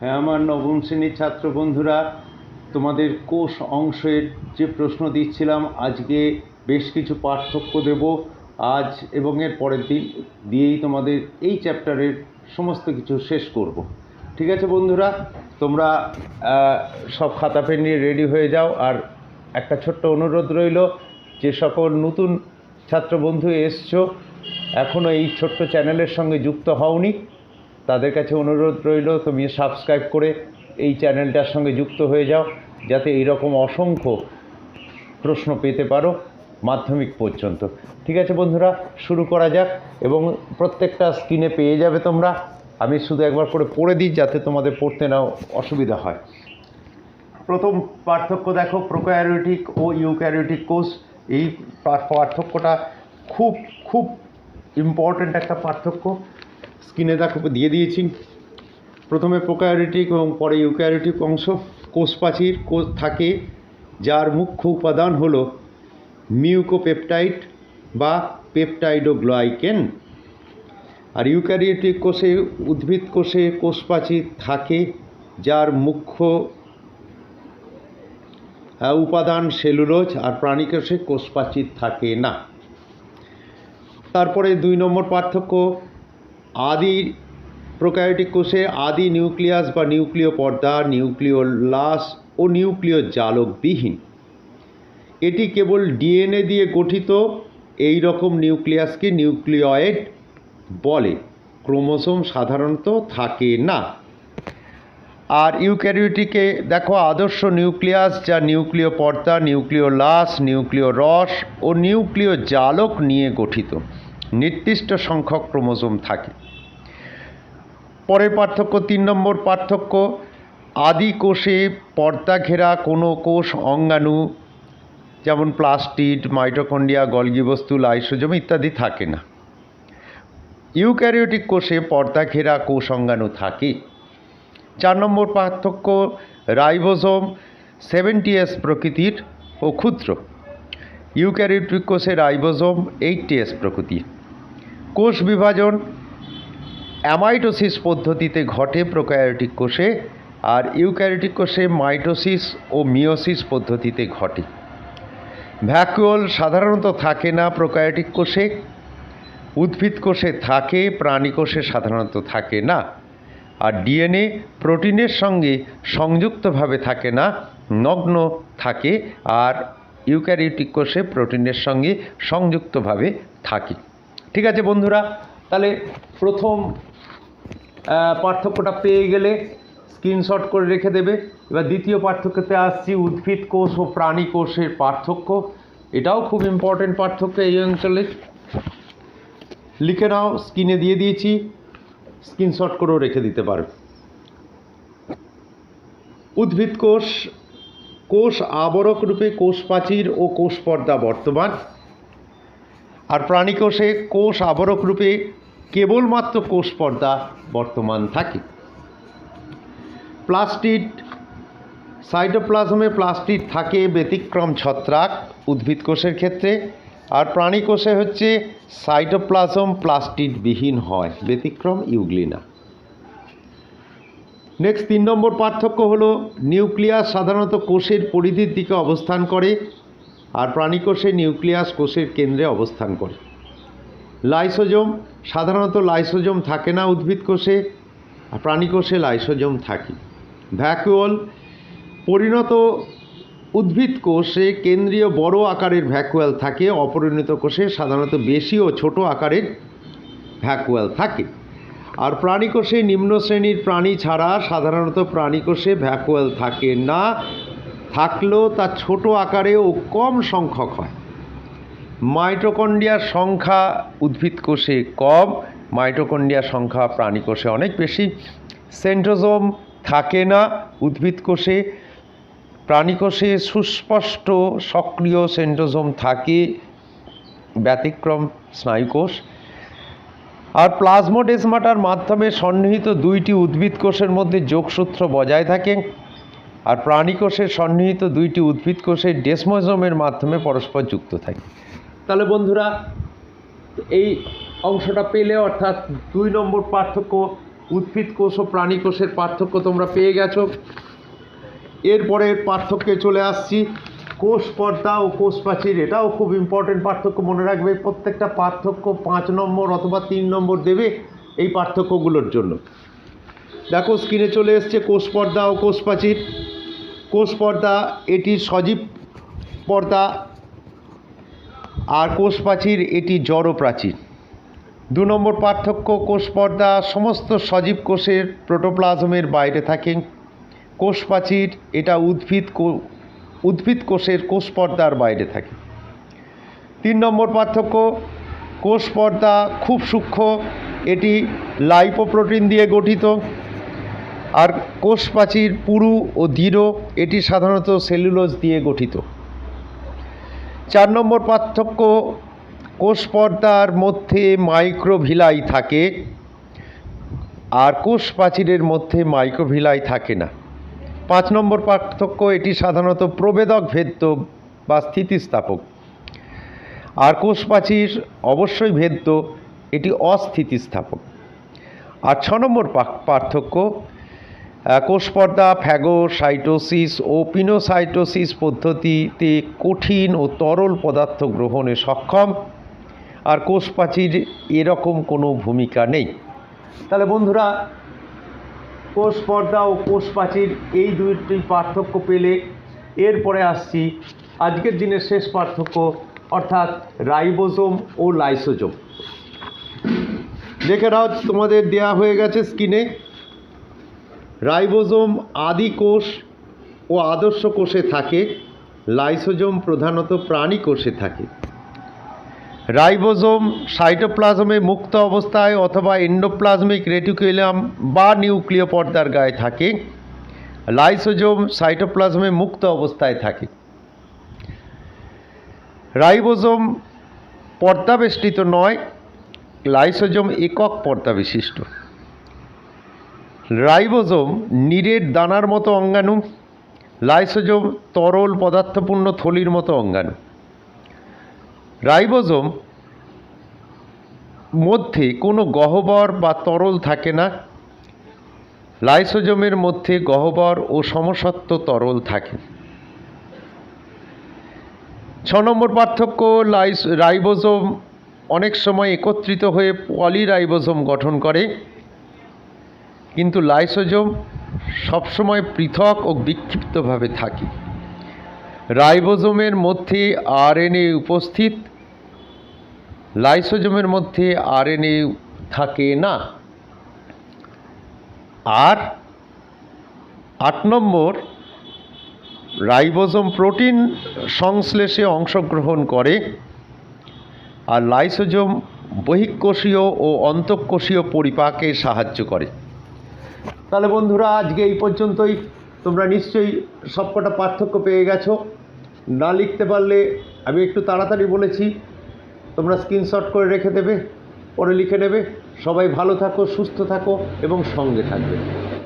হ্যাঁ, আমার নবম শ্রেণীর ছাত্র বন্ধুরা, তোমাদের কোষ অংশের যে প্রশ্ন দিচ্ছিলাম, আজকে বেশ কিছু পার্থক্য দেব আজ এবং এর পরের দিন দিয়েই তোমাদের এই চ্যাপ্টারের সমস্ত কিছু শেষ করব। ঠিক আছে বন্ধুরা, তোমরা সব খাতা পেন নিয়ে রেডি হয়ে যাও। আর একটা ছোট্ট অনুরোধ রইল, যে সকল নতুন ছাত্র বন্ধু এসছো, এখনও এই ছোট্ট চ্যানেলের সঙ্গে যুক্ত হওনি, তাদের কাছে অনুরোধ রইল তুমি সাবস্ক্রাইব করে এই চ্যানেলটার সঙ্গে যুক্ত হয়ে যাও, যাতে এইরকম অসংখ্য প্রশ্ন পেতে পারো মাধ্যমিক পর্যন্ত। ঠিক আছে বন্ধুরা, শুরু করা যাক। এবং প্রত্যেকটা স্ক্রিনে পেয়ে যাবে তোমরা। আমি শুধু একবার করে পড়ে দিই যাতে তোমাদের পড়তে নাও অসুবিধা হয়। প্রথম পার্থক্য দেখো, প্রোক্যারিওটিক ও ইউক্যারিওটিক কোষ। এই পার্থক্যটা খুব খুব ইম্পর্ট্যান্ট একটা পার্থক্য। স্ক্রিনে দেখো দিয়ে দিয়েছি। প্রথমে প্রোক্যারিওটিক এবং পরে ইউক্যারিওটিক অংশ। কোষ প্রাচীর থাকে, যার মুখ্য উপাদান হলো মিউকোপেপটাইড বা পেপটাইডোগ্লাইকেন। আর ইউক্যারিওটিক কোষে, উদ্ভিদ কোষে কোষ প্রাচীর থাকে, যার মুখ্য উপাদান সেলুলোজ। আর প্রাণী কোষে কোষ প্রাচীর থাকে না। তারপরে 2 নম্বর পার্থক্য, আদি প্রোক্যারিওটিক কোষে আদি নিউক্লিয়াস বা নিউক্লিয় পর্দা, নিউক্লিওলাস ও নিউক্লিয় জালকবিহীন। এটি কেবল ডিএনএ দিয়ে গঠিত। এই রকম নিউক্লিয়াসকে নিউক্লিয়েট বলে। ক্রোমোসোম সাধারণত থাকে না। আর ইউক্যারিওটিকে দেখো আদর্শ নিউক্লিয়াস, যা নিউক্লিয় পর্দা, নিউক্লিওলাস, নিউক্লিয় রস ও নিউক্লিয় জালক নিয়ে গঠিত। নির্দিষ্ট সংখ্যক ক্রোমোসোম থাকে। পরের পার্থক্য, 3 নম্বর পার্থক্য, আদি কোষে পর্দা ঘেরা কোনো কোষ অঙ্গাণু, যেমন প্লাস্টিড, মাইটোকন্ড্রিয়া, গলগি বস্তু, লাইসোজোম ইত্যাদি থাকে না। ইউক্যারিওটিক কোষে পর্দা ঘেরা কোষ অঙ্গাণু থাকে। 4 নম্বর পার্থক্য, রাইবোসোম 70S প্রকৃতির ও ক্ষুদ্র। ইউক্যারিওটিক কোষে রাইবোসোম 80S প্রকৃতির। কোষ বিভাজন অ্যামাইটোসিস পদ্ধতিতে ঘটে প্রোক্যারিওটিক কোষে, আর ইউক্যারিওটিক কোষে মাইটোসিস ও মিওসিস পদ্ধতিতে ঘটে। ভ্যাকুওল সাধারণত থাকে না প্রোক্যারিওটিক কোষে। উদ্ভিদ কোষে থাকে, প্রাণী কোষে সাধারণত থাকে না। আর ডিএনএ প্রোটিনের সঙ্গে সংযুক্তভাবে থাকে না, নগ্ন থাকে। আর ইউক্যারিওটিক কোষে প্রোটিনের সঙ্গে সংযুক্তভাবে থাকে। ঠিক আছে বন্ধুরা, তাহলে প্রথম পার্থক্যটা পেয়ে গেলে স্ক্রিনশট করে রেখে দেবে। এবার দ্বিতীয় পার্থক্যতে আসছি, উদ্ভিদ কোষ ও প্রাণী কোষের পার্থক্য। এটাও খুব ইম্পর্টেন্ট পার্থক্য এই অঞ্চলে। লিখে নাও, স্ক্রিনে দিয়ে দিয়েছি, স্ক্রিনশট করেও রেখে দিতে পারো। উদ্ভিদ কোষ, কোষ আবরক রূপে কোষ প্রাচীর ও কোষ পর্দা বর্তমান। আর প্রাণী কোষে কোষ আবরক রূপে কেবলমাত্র কোষ পর্দা বর্তমান থাকে। প্লাস্টিড, সাইটোপ্লাজমে প্লাস্টিড থাকে, ব্যতিক্রম ছত্রাক উদ্ভিদ কোষের ক্ষেত্রে। আর প্রাণী কোষে হচ্ছে সাইটোপ্লাজম প্লাস্টিডবিহীন হয়, ব্যতিক্রম ইউগ্লিনা। নেক্সট 3 নম্বর পার্থক্য হলো, নিউক্লিয়াস সাধারণত কোষের পরিধির দিকে অবস্থান করে, আর প্রাণী কোষে নিউক্লিয়াস কোষের কেন্দ্রে অবস্থান করে। লাইসোজোম, সাধারণত লাইসোজোম থাকে না উদ্ভিদ কোষে, আর প্রাণী কোষে লাইসোজোম থাকে। ভ্যাকুওল, পরিণত উদ্ভিদ কোষে কেন্দ্রীয় বড় আকারের ভ্যাকুয়াল থাকে, অপরিণত কোষে সাধারণত বেশি ও ছোট আকারের ভ্যাকুয়াল থাকে। আর প্রাণী কোষে নিম্ন শ্রেণীর প্রাণী ছাড়া সাধারণত প্রাণী কোষে ভ্যাকুয়াল থাকে না, থাকলেও তা ছোট আকারে ও কম সংখ্যক হয়। মাইটোকন্ড্রিয়ার সংখ্যা উদ্ভিদ কোষে কম, মাইটোকন্ড্রিয়ার সংখ্যা প্রাণী কোষে অনেক বেশি। সেন্ট্রোজোম থাকে না উদ্ভিদ কোষে, প্রাণী কোষে সুস্পষ্ট সক্রিয় সেন্ট্রোজোম থাকে, ব্যতিক্রম স্নায়ুকোষ। আর প্লাজমোডেসমাটার মাধ্যমে সন্নিহিত 2টি উদ্ভিদ কোষের মধ্যে যোগসূত্র বজায় থাকে। আর প্রাণী কোষের সন্নিহিত 2টি উদ্ভিদ কোষের ডেসমোজোমের মাধ্যমে পরস্পর যুক্ত থাকে। তাহলে বন্ধুরা, এই অংশটা পেলে, অর্থাৎ 2 নম্বর পার্থক্য উদ্ভিদ কোষ ও প্রাণী কোষের পার্থক্য তোমরা পেয়ে গেছো। এরপরে পার্থক্যে চলে আসছি, কোষ পর্দা ও কোষ প্রাচীর। এটাও খুব ইম্পর্টেন্ট পার্থক্য, মনে রাখবে। প্রত্যেকটা পার্থক্য 5 নম্বর অথবা 3 নম্বর দেবে এই পার্থক্যগুলোর জন্য। দেখো স্ক্রিনে চলে এসছে কোষ পর্দা ও কোষ প্রাচীর। কোষ পর্দা এটি সজীব পর্দা, আর কোষ প্রাচীর এটি জড় প্রাচীর। 2 নম্বর পার্থক্য, কোষ পর্দা সমস্ত সজীব কোষের প্রোটোপ্লাজমের বাইরে থাকে। কোষ প্রাচীর এটা উদ্ভিদ কোষের কোষ পর্দার বাইরে থাকে। 3 নম্বর পার্থক্য, কোষ পর্দা খুব সূক্ষ্ম, এটি লাইপোপ্রোটিন দিয়ে গঠিত। আর কোষ প্রাচীর পুরু ও দৃঢ়, এটি সাধারণত সেলুলোজ দিয়ে গঠিত। 4 নম্বর পার্থক্য, কোষ পর্দার মধ্যে মাইক্রোভিলাই থাকে, আর কোষ প্রাচীরের মধ্যে মাইক্রোভিলাই থাকে না। 5 নম্বর পার্থক্য, এটি সাধারণত প্রবেদক ভেদ্য বা স্থিতিস্থাপক, আর কোষ প্রাচীর অবশ্যই ভেদ্য, এটি অস্থিতিস্থাপক। আর 6 নম্বর পার্থক্য, কোষ পর্দা ফ্যাগোসাইটোসিস ও পিনোসাইটোসিস পদ্ধতিতে কঠিন ও তরল পদার্থ গ্রহণে সক্ষম, আর কোষ প্রাচীর এরকম কোনো ভূমিকা নেই। তাহলে বন্ধুরা, কোষ পর্দা ও কোষ প্রাচীর এই দুইটি পার্থক্য পেলে এরপরে আসছি আজকের দিনের শেষ পার্থক্য, অর্থাৎ রাইবোজোম ও লাইসোজোম। দেখে নাও, তোমাদের দেয়া হয়ে গেছে স্ক্রিনে। রাইবোজোম আদি কোষ ও আদর্শ কোষে থাকে, লাইসোজোম প্রধানত প্রাণী কোষে থাকে। রাইবোজোম সাইটোপ্লাজমে মুক্ত অবস্থায় অথবা এন্ডোপ্লাজমিক রেটিকুলাম বা নিউক্লিয় পর্দার গায়ে থাকে। লাইসোজোম সাইটোপ্লাজমে মুক্ত অবস্থায় থাকে। রাইবোজোম পর্দাবেষ্টিত নয়, লাইসোজোম একক পর্দা বিশিষ্ট। রাইবোজোম নীরের দানার মতো অঙ্গাণু, লাইসোজোম তরল পদার্থপূর্ণ থলির মতো অঙ্গাণু। রাইবোজোম মধ্যে কোনো গহ্বর বা তরল থাকে না, লাইসোজোমের মধ্যে গহ্বর ও সমসত্ব তরল থাকে। 6 নম্বর পার্থক্য, রাইবোজোম অনেক সময় একত্রিত হয়ে পলিরাইবোজোম গঠন করে, কিন্তু লাইসোজোম সবসময় পৃথক ও বিক্ষিপ্তভাবে থাকে। রাইবোজোমের মধ্যে আরএনএ উপস্থিত, লাইসোজোমের মধ্যে আরএনএ থাকে না। আর 8 নম্বর, রাইবোজোম প্রোটিন সংশ্লেষে অংশগ্রহণ করে, আর লাইসোজোম বহিঃকোষীয় ও অন্তঃকোষীয় পরিপাকে সাহায্য করে। তাহলে বন্ধুরা, আজকে এই পর্যন্তই। তোমরা নিশ্চয়ই সবকটা পার্থক্য পেয়ে গেছো। না লিখতে পারলে আমি একটু তাড়াতাড়ি বলেছি, তোমরা স্ক্রিনশট করে রেখে দেবে, পরে লিখে নেবে। সবাই ভালো থাকো, সুস্থ থাকো এবং সঙ্গে থাকবে।